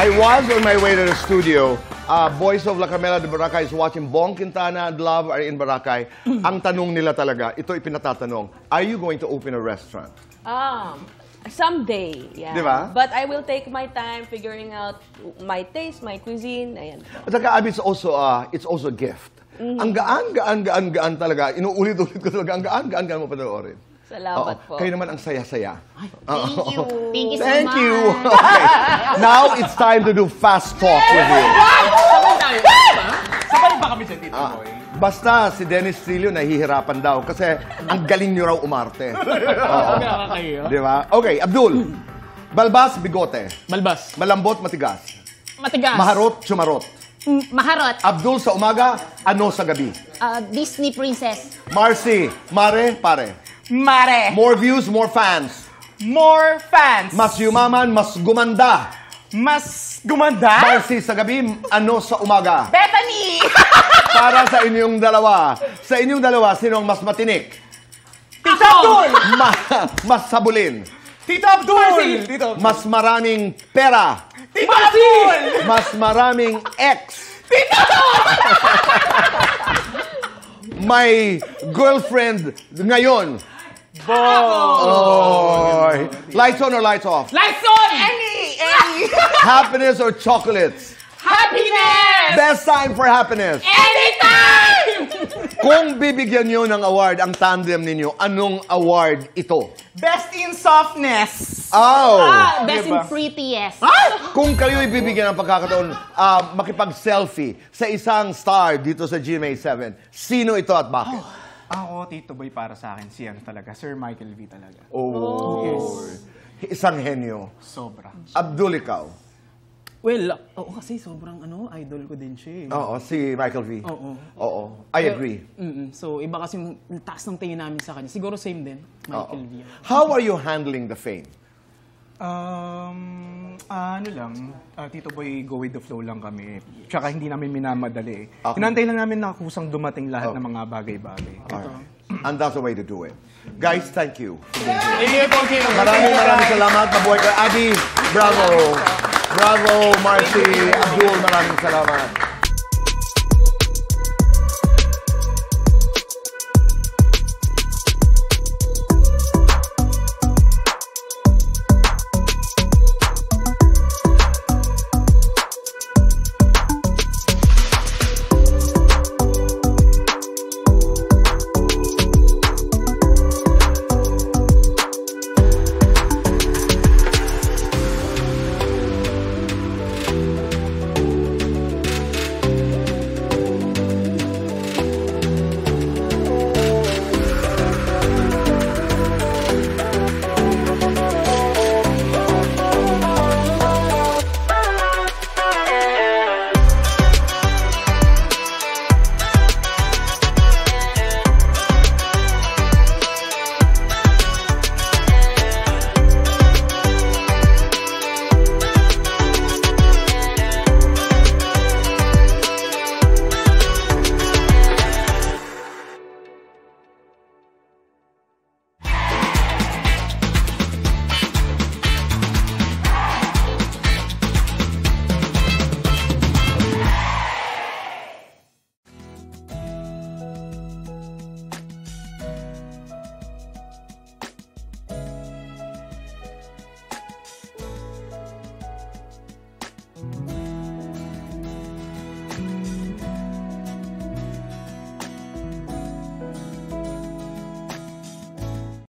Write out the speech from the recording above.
I was on my way to the studio. Boys of La Carmela de Boracay is watching. Bong Quintana and Love are in Boracay. Ang tanong nila talaga, ito ipinatatanong, are you going to open a restaurant? Someday, yeah. Diba? But I will take my time figuring out my taste, my cuisine. Ayan po. At saka, Abby, it's also a gift. Ang gaan talaga. Inuulit-ulit ko talaga. Ang gaan mo panoorin. Salamat po. Kayo naman ang saya-saya. Thank you. Thank you so Thank much. you. Okay. Now it's time to do fast talk with you. Sabay tayo. Sabay ba kami sa Tito Boy? Basta si Dennis Trillo nahihirapan daw kasi ang galing nyo raw umarte. Nakakayo. Di ba? Okay, Abdul. Balbas, bigote. Balbas. Malambot, matigas. Matigas. Maharot, chumarot. Maharot. Abdul sa umaga, ano sa gabi? Disney princess. Marcy, mare, pare. Mare. More views, more fans. More fans. Mas yumaman, mas gumanda. Mas gumanda. Marcy sa gabi, ano sa umaga? Bethany. Para sa inyong dalawa. Sa inyong dalawa, sino ang mas matinik? Tito Abdul. Mas sabulin. Tito Abdul. Tito. Mas maraming pera. Tito Abdul. Mas maraming ex. May girlfriend ngayon. Boy. Lights on or lights off? Lights on. Any. Happiness or chocolates? Happiness. Best time for happiness. Anytime. Kung bibigyan nyo ng award ang tandem ninyo, anong award ito? Best in softness. Oh! Best in Diba? prettiest. Kung kayo ibibigyan ng pagkakataon makipag-selfie sa isang star dito sa GMA7, sino ito at bakit? Ako, Tito Boy, para sa akin, siya talaga. Sir Michael V talaga. Oh. Yes. Isang henyo. Sobra. Abdul, ikaw. Well, oo kasi sobrang idol ko din siya eh. Oo, si Michael V. Oo. I agree. So, iba kasi yung taas ng tingin namin sa kanya. Siguro same din, Michael V. How are you handling the fame? Ano lang, Tito Boy, go with the flow lang kami. Tsaka hindi namin minamadali. Okay. Inantay lang namin na kusang dumating lahat ng mga bagay-bagay. Alright. And that's the way to do it. Guys, thank you. Thank you. Maraming salamat. Mabuhay ka. Abby, bravo. Bravo, Marcy. Abdul, maraming salamat.